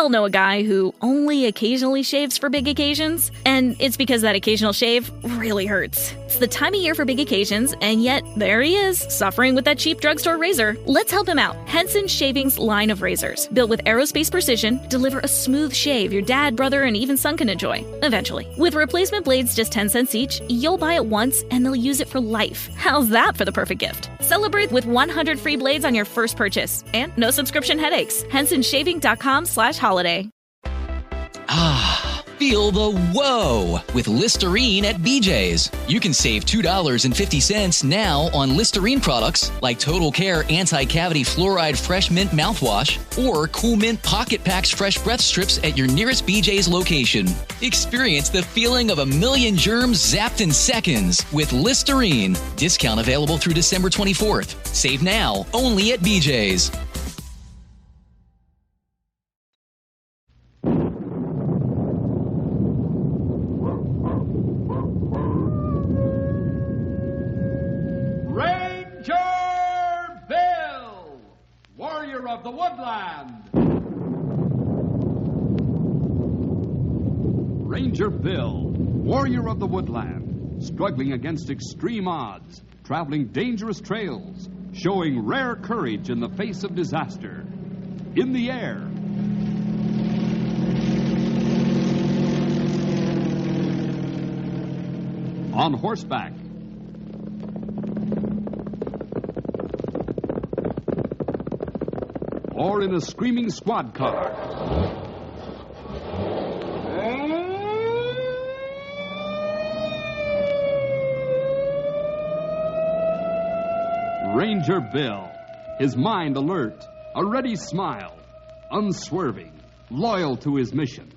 all know a guy who only occasionally shaves for big occasions, and it's because that occasional shave really hurts. It's the time of year for big occasions, and yet there he is, suffering with that cheap drugstore razor. Let's help him out. Henson Shaving's line of razors, built with aerospace precision, deliver a smooth shave your dad, brother, and even son can enjoy, eventually. With replacement blades just 10 cents each, you'll buy it once and they'll use it for life. How's that for the perfect gift? Celebrate with 100 free blades on your first purchase, and no subscription headaches. HensonShaving.com/holiday. Feel the whoa with Listerine at BJ's. You can save $2.50 now on Listerine products like Total Care Anti-Cavity Fluoride Fresh Mint Mouthwash or Cool Mint Pocket Packs Fresh Breath Strips at your nearest BJ's location. Experience the feeling of a million germs zapped in seconds with Listerine. Discount available through December 24th. Save now only at BJ's. Of the woodland. Ranger Bill, warrior of the woodland, struggling against extreme odds, traveling dangerous trails, showing rare courage in the face of disaster. In the air. On horseback. Or in a screaming squad car. Ranger Bill, his mind alert, a ready smile, unswerving, loyal to his mission.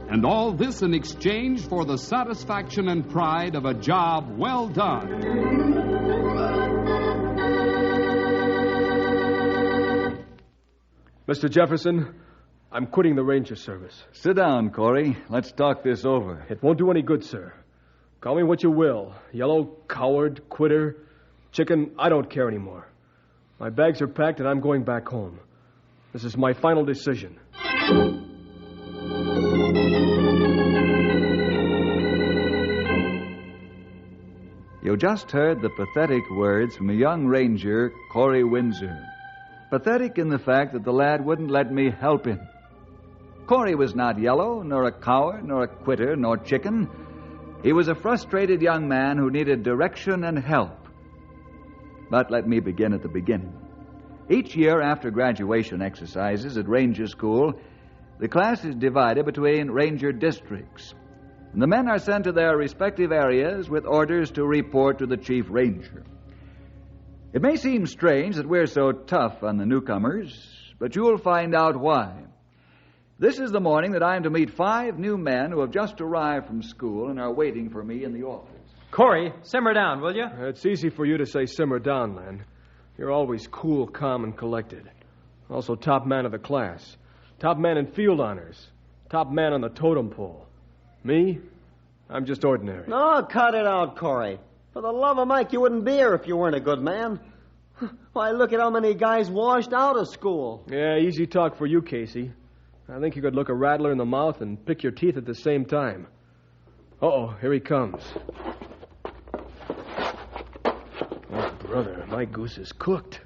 And all this in exchange for the satisfaction and pride of a job well done. Mr. Jefferson, I'm quitting the Ranger service. Sit down, Corey. Let's talk this over. It won't do any good, sir. Call me what you will. Yellow, coward, quitter, chicken, I don't care anymore. My bags are packed and I'm going back home. This is my final decision. You just heard the pathetic words from a young ranger, Corey Windsor. Pathetic in the fact that the lad wouldn't let me help him. Corey was not yellow, nor a coward, nor a quitter, nor chicken. He was a frustrated young man who needed direction and help. But let me begin at the beginning. Each year after graduation exercises at Ranger School, the class is divided between Ranger districts. And the men are sent to their respective areas with orders to report to the Chief Ranger. It may seem strange that we're so tough on the newcomers, but you'll find out why. This is the morning that I'm to meet 5 new men who have just arrived from school and are waiting for me in the office. Corey, simmer down, will you? It's easy for you to say simmer down, Len. You're always cool, calm, and collected. Also top man of the class. Top man in field honors. Top man on the totem pole. Me? I'm just ordinary. No, cut it out, Corey. For the love of Mike, you wouldn't be here if you weren't a good man. Why, look at how many guys washed out of school. Yeah, easy talk for you, Casey. I think you could look a rattler in the mouth and pick your teeth at the same time. Uh-oh, here he comes. Oh, brother, my goose is cooked.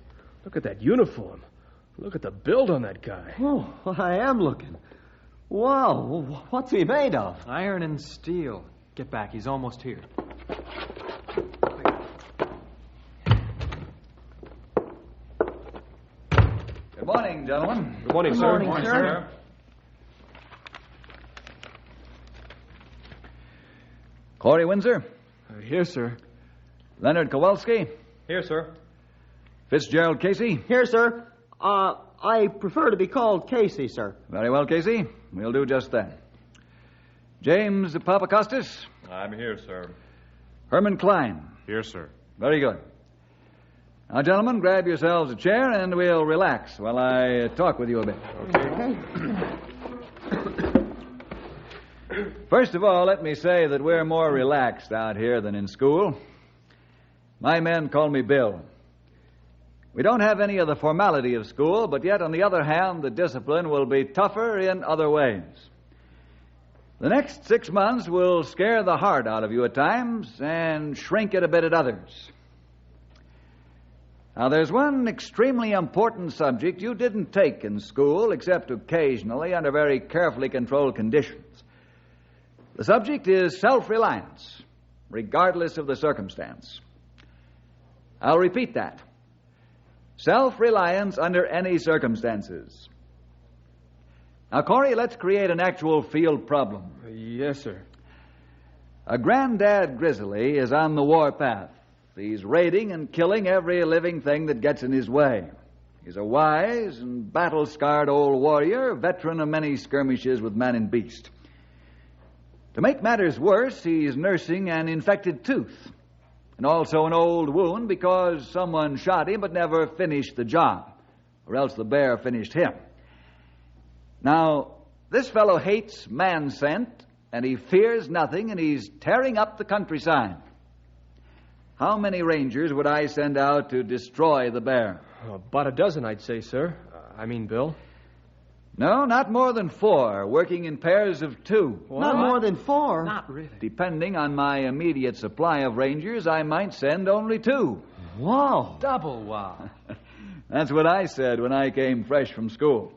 Look at that uniform. Look at the build on that guy. Oh, I am looking. Wow, what's he made of? Iron and steel. Get back, he's almost here. Good morning, gentlemen. Good morning, sir. Good morning, sir. Corey Windsor. Here, sir. Leonard Kowalski. Here, sir. Fitzgerald Casey. Here, sir. I prefer to be called Casey, sir. Very well, Casey. We'll do just that. James Papakostas. I'm here, sir. Herman Klein. Here, sir. Very good. Now, gentlemen, grab yourselves a chair and we'll relax while I talk with you a bit. Okay. First of all, let me say that we're more relaxed out here than in school. My men call me Bill. We don't have any of the formality of school, but yet, on the other hand, the discipline will be tougher in other ways. The next 6 months will scare the heart out of you at times and shrink it a bit at others. Now, there's one extremely important subject you didn't take in school, except occasionally under very carefully controlled conditions. The subject is self-reliance, regardless of the circumstance. I'll repeat that. Self-reliance under any circumstances. Now, Corey, let's create an actual field problem. Yes, sir. A granddad grizzly is on the warpath. He's raiding and killing every living thing that gets in his way. He's a wise and battle-scarred old warrior, veteran of many skirmishes with man and beast. To make matters worse, he's nursing an infected tooth, and also an old wound because someone shot him but never finished the job, or else the bear finished him. Now, this fellow hates man scent, and he fears nothing, and he's tearing up the countryside. How many rangers would I send out to destroy the bear? About a dozen, I'd say, sir. Bill. No, not more than 4, working in pairs of 2. What? Not more than 4? Not really. Depending on my immediate supply of rangers, I might send only 2. Wow. Double wow. That's what I said when I came fresh from school.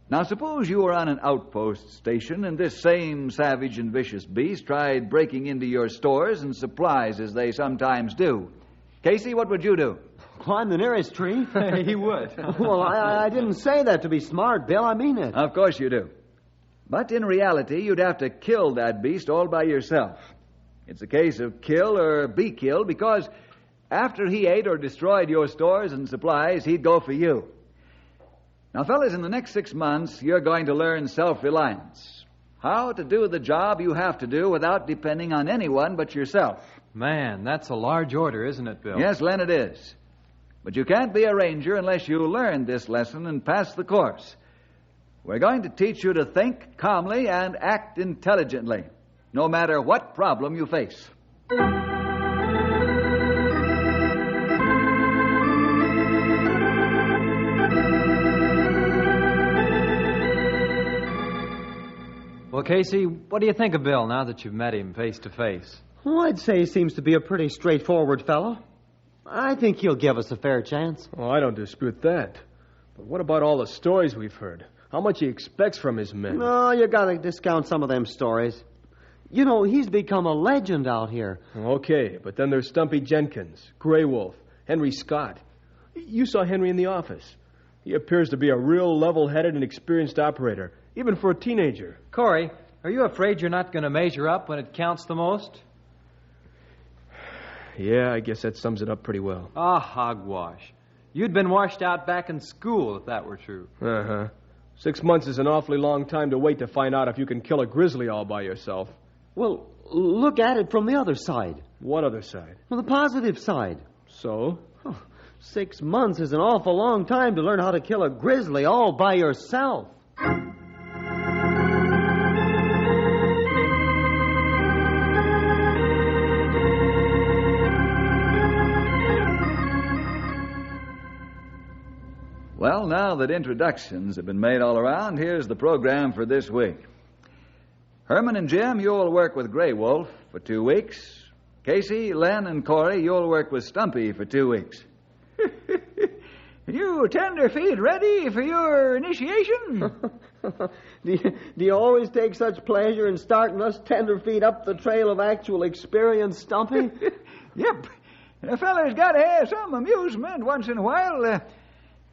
Now, suppose you were on an outpost station and this same savage and vicious beast tried breaking into your stores and supplies as they sometimes do. Casey, what would you do? Climb the nearest tree. He would. Well, I didn't say that to be smart, Bill. I mean it. Of course you do. But in reality, you'd have to kill that beast all by yourself. It's a case of kill or be killed because after he ate or destroyed your stores and supplies, he'd go for you. Now, fellas, in the next 6 months, you're going to learn self-reliance. How to do the job you have to do without depending on anyone but yourself. Man, that's a large order, isn't it, Bill? Yes, Len, it is. But you can't be a ranger unless you learn this lesson and pass the course. We're going to teach you to think calmly and act intelligently, no matter what problem you face. Well, Casey, what do you think of Bill now that you've met him face to face? Well, I'd say he seems to be a pretty straightforward fellow. I think he'll give us a fair chance. Oh, I don't dispute that. But what about all the stories we've heard? How much he expects from his men? No, you gotta discount some of them stories. You know, he's become a legend out here. Okay, but then there's Stumpy Jenkins, Grey Wolf, Henry Scott. You saw Henry in the office. He appears to be a real level-headed and experienced operator, even for a teenager. Corey, are you afraid you're not going to measure up when it counts the most? Yeah, I guess that sums it up pretty well. Ah, hogwash. You'd been washed out back in school if that were true. Uh-huh. 6 months is an awfully long time to wait to find out if you can kill a grizzly all by yourself. Well, look at it from the other side. What other side? Well, the positive side. So? 6 months is an awful long time to learn how to kill a grizzly all by yourself. Well, now that introductions have been made all around, here's the program for this week. Herman and Jim, you'll work with Grey Wolf for 2 weeks. Casey, Len, and Corey, you'll work with Stumpy for 2 weeks. You tenderfeet ready for your initiation? Do you always take such pleasure in starting us tenderfeet up the trail of actual experience, Stumpy? Yep. A feller's got to have some amusement once in a while.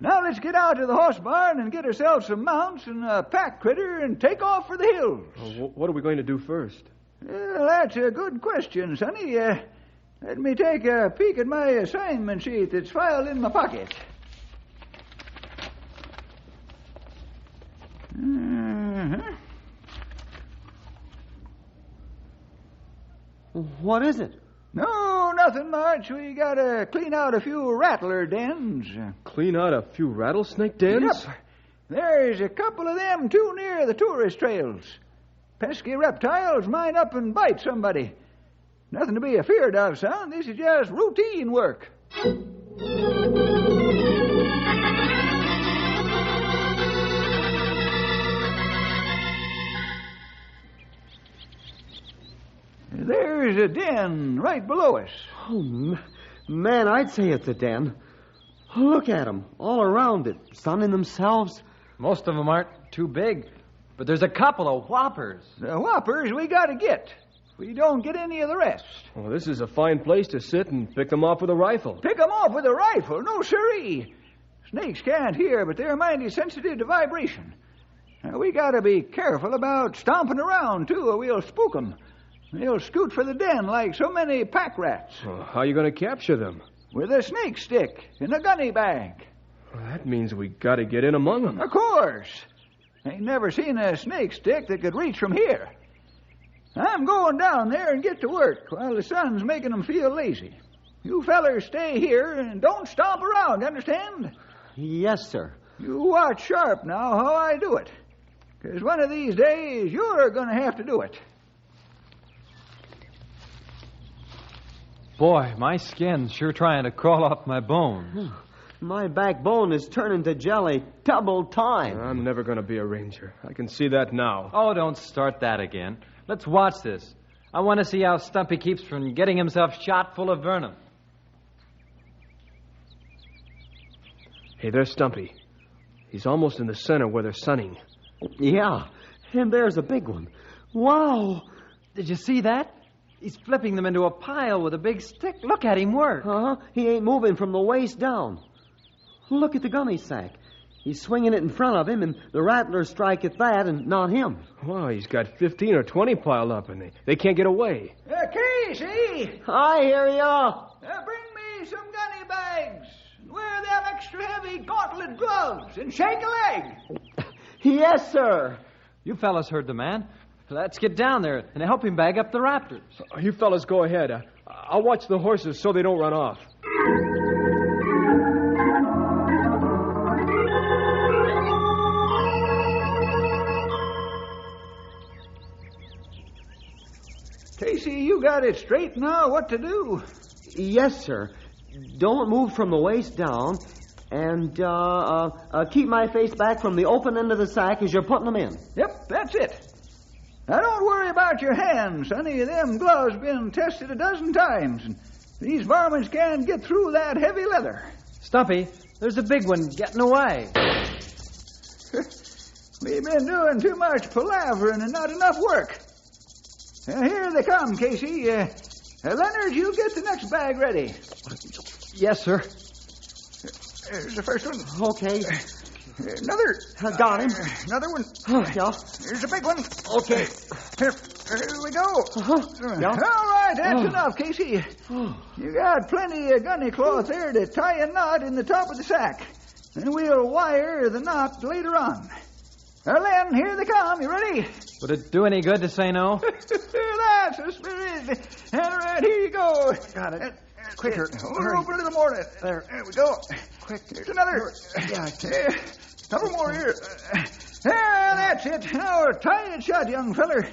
Now let's get out to the horse barn and get ourselves some mounts and a pack critter and take off for the hills. What are we going to do first? Well, that's a good question, Sonny. Let me take a peek at my assignment sheet that's filed in my pocket. Uh-huh. What is it? No, nothing much. We got to clean out a few rattler dens. Clean out a few rattlesnake dens? Yep. There's a couple of them too near the tourist trails. Pesky reptiles might up and bite somebody. Nothing to be afeared of, son. This is just routine work. There's a den right below us. Oh, man, I'd say it's a den. Look at them, all around it, sunning themselves. Most of them aren't too big, but there's a couple of whoppers. The whoppers we got to get. We don't get any of the rest. Well, this is a fine place to sit and pick them off with a rifle. Pick 'em off with a rifle? No, sirree. Snakes can't hear, but they're mighty sensitive to vibration. Now, we got to be careful about stomping around, too, or we'll spook 'em. They'll scoot for the den like so many pack rats. Well, how are you going to capture them? With a snake stick in a gunny bag. Well, that means we got to get in among them. Of course. Ain't never seen a snake stick that could reach from here. I'm going down there and get to work while the sun's making them feel lazy. You fellers stay here and don't stomp around, understand? Yes, sir. You watch sharp now how I do it. 'Cause one of these days you're going to have to do it. Boy, my skin's sure trying to crawl off my bones. My backbone is turning to jelly double time. I'm never going to be a ranger. I can see that now. Oh, don't start that again. Let's watch this. I want to see how Stumpy keeps from getting himself shot full of venom. Hey, there's Stumpy. He's almost in the center where they're sunning. Yeah, and there's a big one. Wow. Did you see that? He's flipping them into a pile with a big stick. Look at him work. Huh? He ain't moving from the waist down. Look at the gunny sack. He's swinging it in front of him, and the rattlers strike at that and not him. Wow, he's got 15 or 20 piled up, and they can't get away. Casey! I hear ya. Bring me some gunny bags. Wear them extra heavy gauntlet gloves and shake a leg. Yes, sir. You fellas heard the man. Let's get down there and help him bag up the raptors. You fellas go ahead. I'll watch the horses so they don't run off. Casey, you got it straight now what to do. Yes, sir. Don't move from the waist down, and keep my face back from the open end of the sack as you're putting them in. Yep, that's it. Now, don't worry about your hands, sonny. Them gloves been tested a dozen times, and these varmints can't get through that heavy leather. Stumpy, there's a big one getting away. We've been doing too much palavering and not enough work. Here they come, Casey. Leonard, you get the next bag ready. Yes, sir. There's the first one. Okay. Another. I got him. Another one. Yeah. Here's a big one. Okay. Here we go. Yeah. All right, that's enough, Casey. You got plenty of gunny cloth there to tie a knot in the top of the sack. And we'll wire the knot later on. Well, then, here they come. You ready? Would it do any good to say no? That's the spirit. All right, here you go. Got it. Quicker. Open a little more. There we go. Quick. Here's another. Yeah. Couple more here. There, that's it. Now, tie it shut, young feller.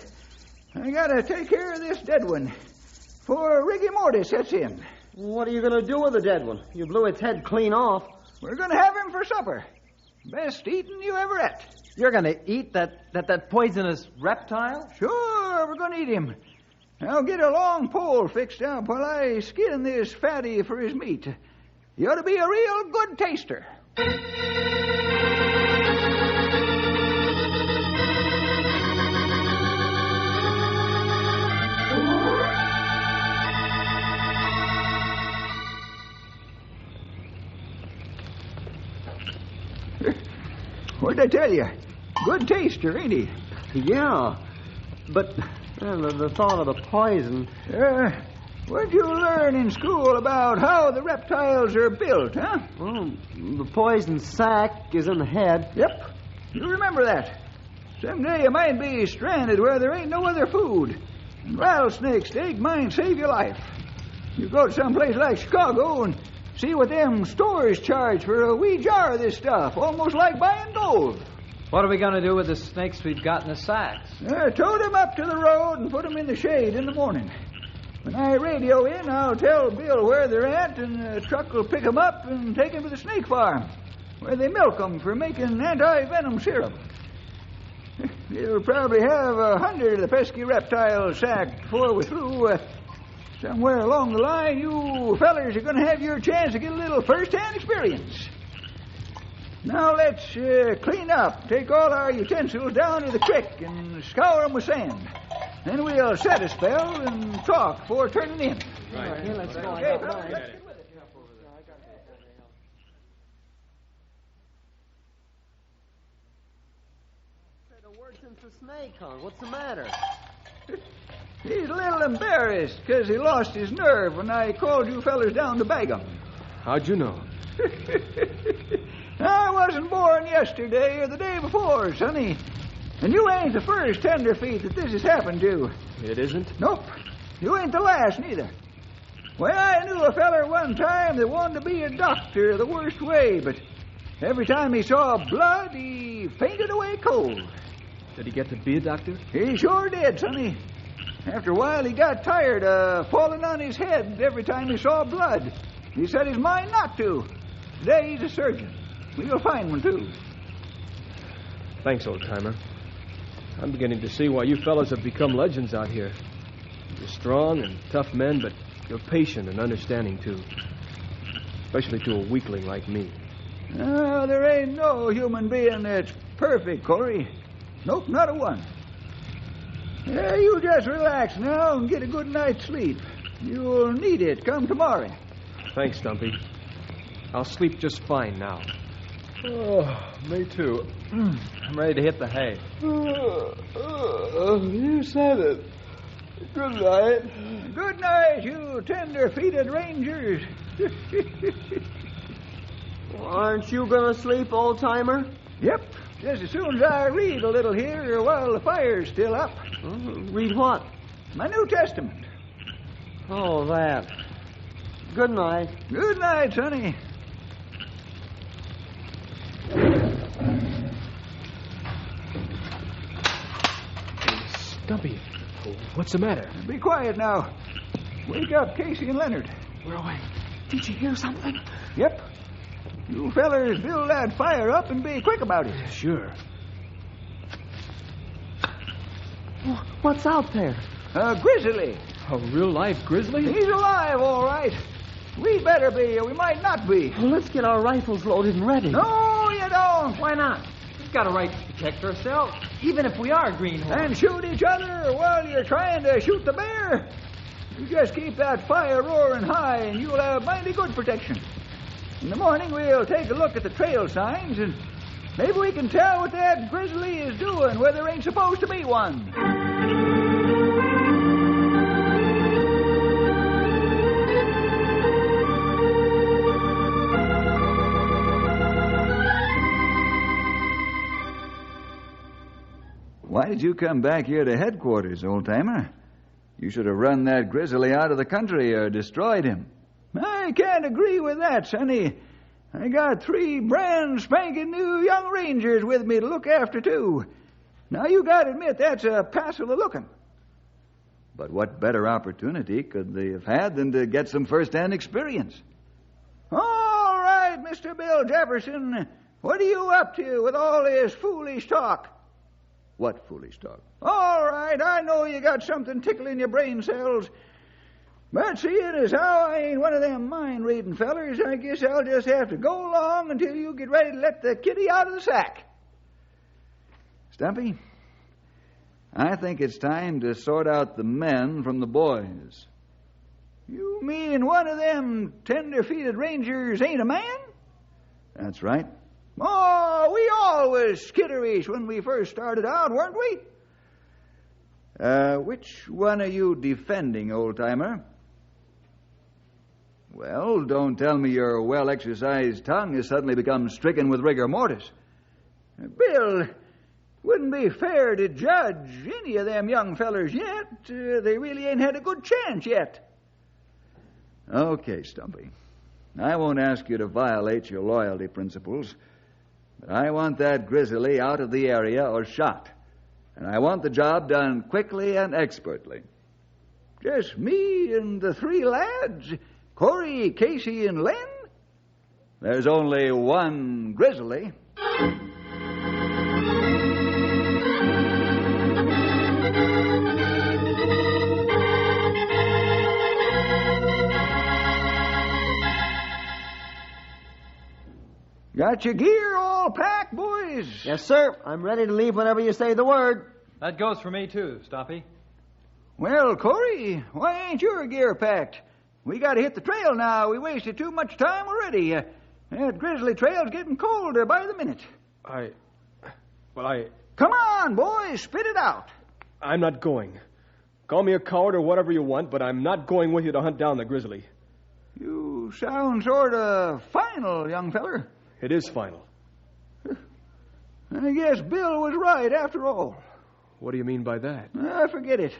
I gotta take care of this dead one before rigor mortis sets in. What are you going to do with the dead one? You blew its head clean off. We're gonna have him for supper. Best eating you ever ate. You're going to eat that poisonous reptile? Sure, we're gonna eat him. Now get a long pole fixed up while I skin this fatty for his meat. He ought to be a real good taster. What'd I tell you? Good taster, ain't he? Yeah. But the thought of the poison. What'd you learn in school about how the reptiles are built, huh? Well, the poison sac is in the head. Yep. You remember that. Someday you might be stranded where there ain't no other food. And rattlesnake steak might save your life. You go to some place like Chicago and see what them stores charge for a wee jar of this stuff, almost like buying gold. What are we going to do with the snakes we've got in the sacks? Tote them up to the road and put them in the shade in the morning. When I radio in, I'll tell Bill where they're at, and the truck will pick 'em up and take 'em to the snake farm, where they milk 'em for making anti-venom syrup. You'll probably have 100 of the pesky reptiles sacked before we're through. Somewhere along the line, you fellers are going to have your chance to get a little first-hand experience. Now let's clean up, take all our utensils down to the creek and scour 'em with sand. Then we'll set a spell and talk before turning in. Right. Here, let's go. Okay, Said a word since the snake hung. What's the matter? He's a little embarrassed because he lost his nerve when I called you fellers down to bag him. How'd you know? I wasn't born yesterday or the day before, Sonny. And you ain't the first tenderfeet that this has happened to. It isn't? Nope. You ain't the last, neither. Well, I knew a feller one time that wanted to be a doctor the worst way, but every time he saw blood, he fainted away cold. Did he get to be a doctor? He sure did, Sonny. After a while, he got tired of falling on his head every time he saw blood. He set his mind not to. Today, he's a surgeon. We'll find one, too. Thanks, old-timer. I'm beginning to see why you fellas have become legends out here. You're strong and tough men, but you're patient and understanding, too. Especially to a weakling like me. There ain't no human being that's perfect, Corey. Nope, not a one. You just relax now and get a good night's sleep. You'll need it come tomorrow. Thanks, Stumpy. I'll sleep just fine now. Oh, me too. I'm ready to hit the hay. You said it. Good night. Good night, you tender-feeted rangers. Aren't you going to sleep, old-timer? Yep. Just as soon as I read a little here while the fire's still up. Read what? My New Testament. Oh, that. Good night. Good night, Sonny. Stumpy, what's the matter? Be quiet now. Wake up Casey and Leonard. We're awake. Did you hear something? Yep. You fellers build that fire up and be quick about it. Sure. What's out there? A grizzly. A real-life grizzly? He's alive, all right. We better be, or we might not be. Well, let's get our rifles loaded and ready. No, you don't. Why not? We've got a right to protect ourselves, even if we are greenhorns. And shoot each other while you're trying to shoot the bear. You just keep that fire roaring high, and you'll have mighty good protection. In the morning, we'll take a look at the trail signs, and maybe we can tell what that grizzly is doing where there ain't supposed to be one. Why did you come back here to headquarters, old-timer? You should have run that grizzly out of the country or destroyed him. I can't agree with that, Sonny. I got 3 brand spanking new young rangers with me to look after, too. Now, you got to admit that's a passel of looking. But what better opportunity could they have had than to get some first-hand experience? All right, Mr. Bill Jefferson. What are you up to with all this foolish talk? What foolish talk? All right, I know you got something tickling your brain cells. But seeing as how I ain't one of them mind-reading fellers, I guess I'll just have to go along until you get ready to let the kitty out of the sack. Stumpy, I think it's time to sort out the men from the boys. You mean one of them tender-feeted rangers ain't a man? That's right. Oh, we all was skitterish when we first started out, weren't we? Which one are you defending, old-timer? Well, don't tell me your well-exercised tongue has suddenly become stricken with rigor mortis. Bill, wouldn't be fair to judge any of them young fellers yet. They really ain't had a good chance yet. Okay, Stumpy. I won't ask you to violate your loyalty principles, but I want that grizzly out of the area or shot. And I want the job done quickly and expertly. Just me and the three lads? Corey, Casey, and Len? There's only one Grizzly. Got your gear all packed, boys? Yes, sir. I'm ready to leave whenever you say the word. That goes for me, too, Stumpy. Well, Corey, why ain't your gear packed? We got to hit the trail now. We wasted too much time already. That Grizzly trail's getting colder by the minute. Come on, boys, spit it out. I'm not going. Call me a coward or whatever you want, but I'm not going with you to hunt down the Grizzly. You sound sort of final, young feller. It is final. I guess Bill was right after all. What do you mean by that? Forget it.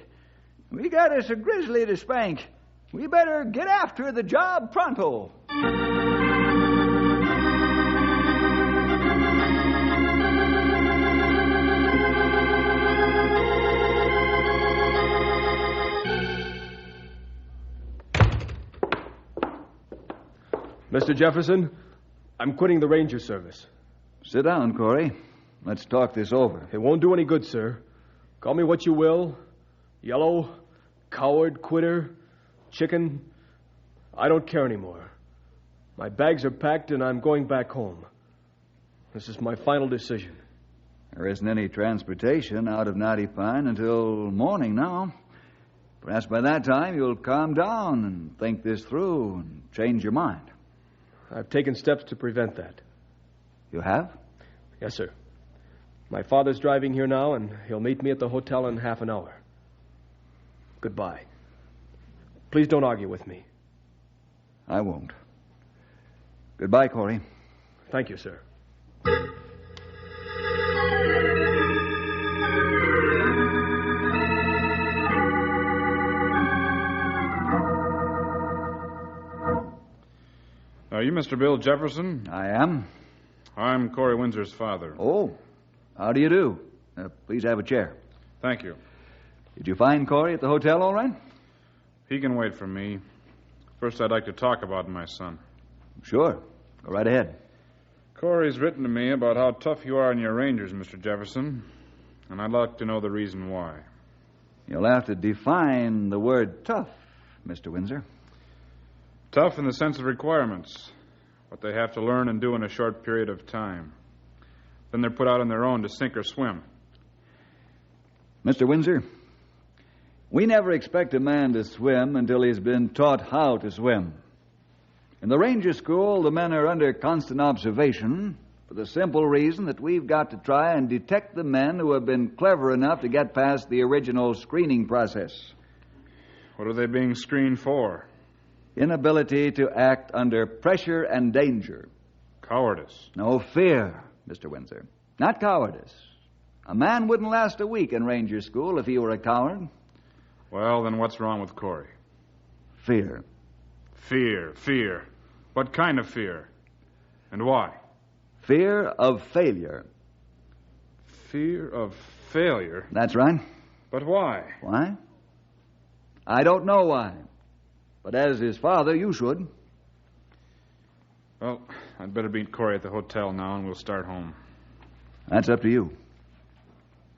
We got us a Grizzly to spank. We better get after the job pronto. Mr. Jefferson, I'm quitting the Ranger service. Sit down, Corey. Let's talk this over. It won't do any good, sir. Call me what you will. Yellow, coward, quitter, chicken. I don't care anymore. My bags are packed and I'm going back home. This is my final decision. There isn't any transportation out of Knotty Pine until morning now. Perhaps by that time you'll calm down and think this through and change your mind. I've taken steps to prevent that. You have? Yes, sir. My father's driving here now, and he'll meet me at the hotel in half an hour. Goodbye. Please don't argue with me. I won't. Goodbye, Corey. Thank you, sir. Are you Mr. Bill Jefferson? I am. I'm Corey Windsor's father. Oh, how do you do? Please have a chair. Thank you. Did you find Corey at the hotel all right? He can wait for me. First, I'd like to talk about my son. Sure. Go right ahead. Corey's written to me about how tough you are in your Rangers, Mr. Jefferson, and I'd like to know the reason why. You'll have to define the word tough, Mr. Windsor. Tough in the sense of requirements, what they have to learn and do in a short period of time. Then they're put out on their own to sink or swim. Mr. Windsor, we never expect a man to swim until he's been taught how to swim. In the Ranger School, the men are under constant observation for the simple reason that we've got to try and detect the men who have been clever enough to get past the original screening process. What are they being screened for? Inability to act under pressure and danger. Cowardice. No, fear, Mr. Windsor. Not cowardice. A man wouldn't last a week in Ranger School if he were a coward. Well, then what's wrong with Corey? Fear. Fear. What kind of fear? And why? Fear of failure. Fear of failure? That's right. But why? Why? I don't know why. But as his father, you should. Well, I'd better meet Corey at the hotel now, and we'll start home. That's up to you.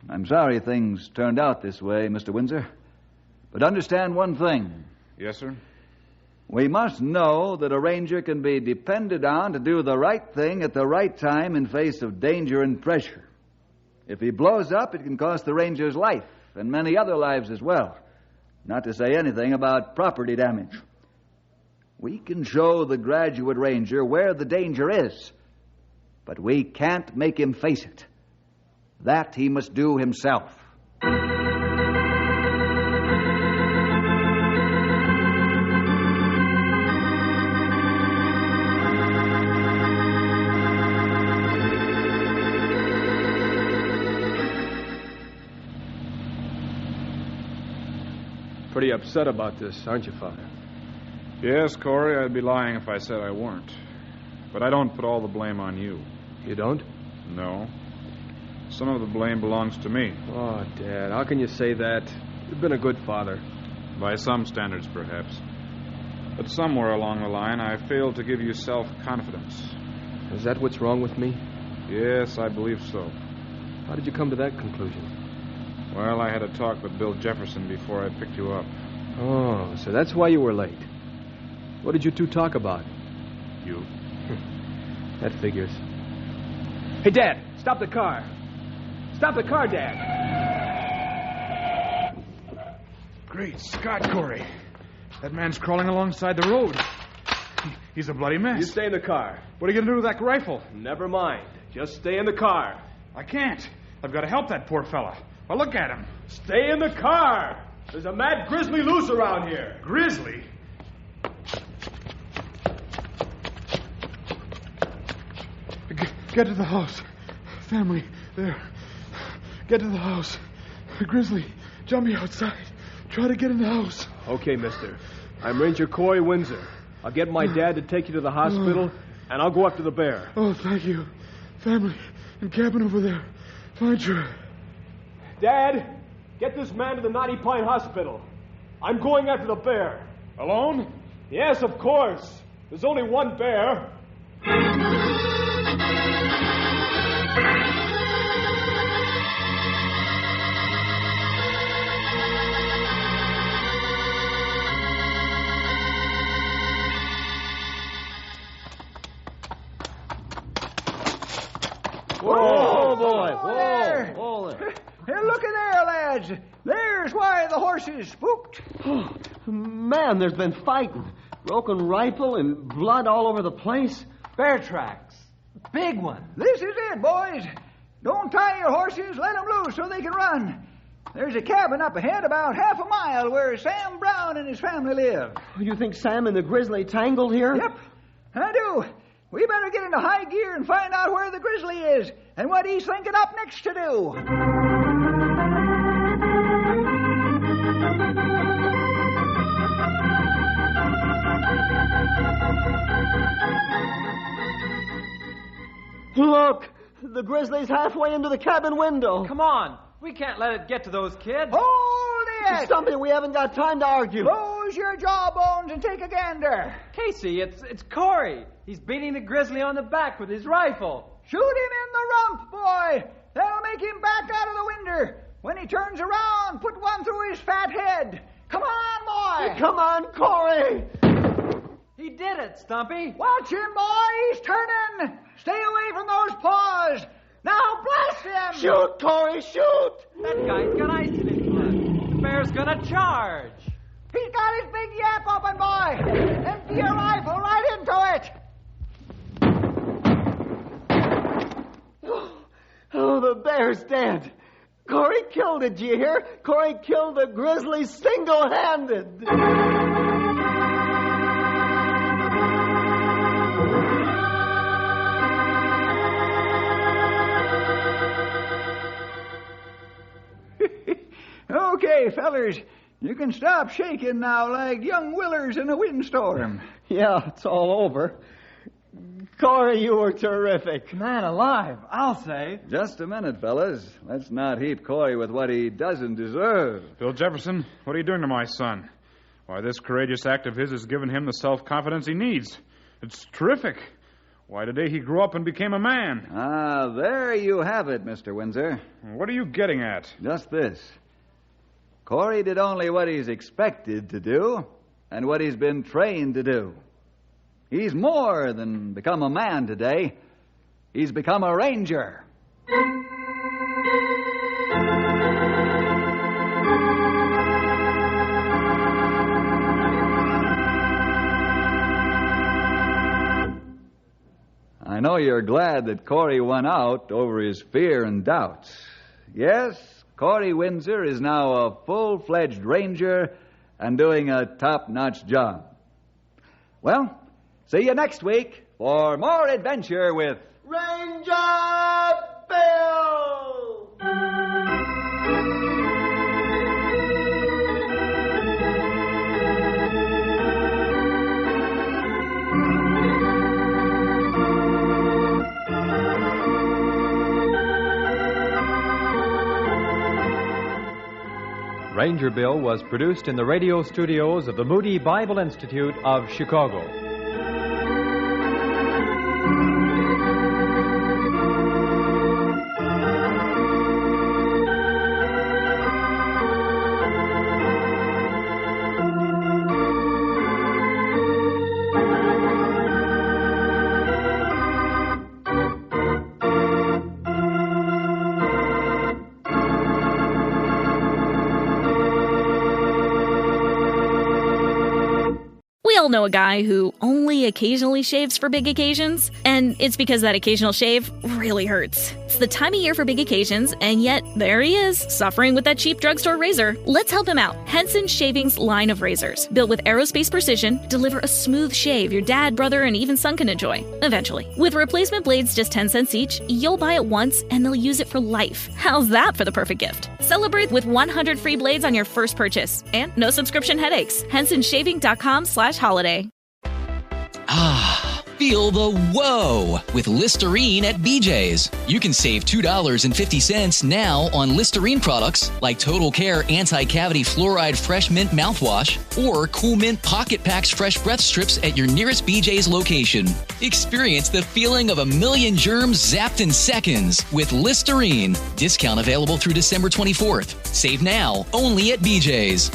I'm sorry things turned out this way, Mr. Windsor. But understand one thing. Yes, sir? We must know that a ranger can be depended on to do the right thing at the right time in face of danger and pressure. If he blows up, it can cost the ranger's life, and many other lives as well. Not to say anything about property damage. We can show the graduate ranger where the danger is, but we can't make him face it. That he must do himself. Pretty upset about this, aren't you, Father? Yes, Corey, I'd be lying if I said I weren't. But I don't put all the blame on you. You don't? No. Some of the blame belongs to me. Oh, Dad, how can you say that? You've been a good father. By some standards, perhaps. But somewhere along the line, I failed to give you self-confidence. Is that what's wrong with me? Yes, I believe so. How did you come to that conclusion? Well, I had a talk with Bill Jefferson before I picked you up. Oh, so that's why you were late. What did you two talk about? You? That figures. Hey, Dad, stop the car. Stop the car, Dad. Great Scott, Corey. That man's crawling alongside the road. He's a bloody mess. You stay in the car. What are you going to do with that rifle? Never mind. Just stay in the car. I can't. I've got to help that poor fella. Well, look at him. Stay in the car. There's a mad grizzly loose around here. Grizzly? Get to the house. Family, there. Get to the house. Grizzly, jump me outside. Try to get in the house. Okay, mister. I'm Ranger Corey Windsor. I'll get my dad to take you to the hospital, and I'll go after the bear. Oh, thank you. Family, and cabin over there. Find her. Dad, get this man to the Knotty Pine Hospital. I'm going after the bear. Alone? Yes, of course. There's only one bear. Whoa, boy. Whoa. Whoa there. Hey, looky there, lads. There's why the horses spooked. Man, there's been fighting. Broken rifle and blood all over the place. Bear tracks. Big one. This is it, boys. Don't tie your horses. Let them loose so they can run. There's a cabin up ahead about half a mile where Sam Brown and his family live. You think Sam and the grizzly tangled here? Yep, I do. We better get into high gear and find out where the grizzly is and what he's thinking up next to do. Look, the grizzly's halfway into the cabin window. Come on. We can't let it get to those kids. Hold it! Something we haven't got time to argue. Close your jawbones and take a gander. Casey, it's Corey. He's beating the grizzly on the back with his rifle. Shoot him in the rump, boy. That'll make him back out of the window. When he turns around, put one through his fat head. Come on, boy. Come on, Corey. He did it, Stumpy. Watch him, boy. He's turning. Stay away from those paws. Now blast him. Shoot, Corey, shoot. That guy's got ice in his blood. The bear's gonna charge. He's got his big yap open, boy. Empty your rifle right into it. Oh, the bear's dead. Corey killed it, do you hear? Corey killed the grizzly single-handed. Okay, fellers, you can stop shaking now like young willers in a windstorm. Yeah, it's all over. Corey, you were terrific. Man alive, I'll say. Just a minute, fellas. Let's not heap Corey with what he doesn't deserve. Bill Jefferson, what are you doing to my son? Why, this courageous act of his has given him the self-confidence he needs. It's terrific. Why, today he grew up and became a man. Ah, there you have it, Mr. Windsor. What are you getting at? Just this. Corey did only what he's expected to do and what he's been trained to do. He's more than become a man today. He's become a ranger. I know you're glad that Corey won out over his fear and doubts. Yes, Corey Windsor is now a full-fledged ranger and doing a top-notch job. Well, see you next week for more adventure with Ranger Bill! Ranger Bill was produced in the radio studios of the Moody Bible Institute of Chicago. We all know a guy who only occasionally shaves for big occasions, and it's because that occasional shave really hurts. It's the time of year for big occasions, and yet there he is, suffering with that cheap drugstore razor. Let's help him out. Henson Shaving's line of razors, built with aerospace precision, deliver a smooth shave your dad, brother, and even son can enjoy, eventually. With replacement blades just 10 cents each, you'll buy it once and they'll use it for life. How's that for the perfect gift? Celebrate with 100 free blades on your first purchase, and no subscription headaches. HensonShaving.com/holiday. Ah, feel the whoa with Listerine at BJ's. You can save $2.50 now on Listerine products like Total Care Anti-Cavity Fluoride Fresh Mint Mouthwash or Cool Mint Pocket Packs Fresh Breath Strips at your nearest BJ's location. Experience the feeling of a million germs zapped in seconds with Listerine. Discount available through December 24th. Save now only at BJ's.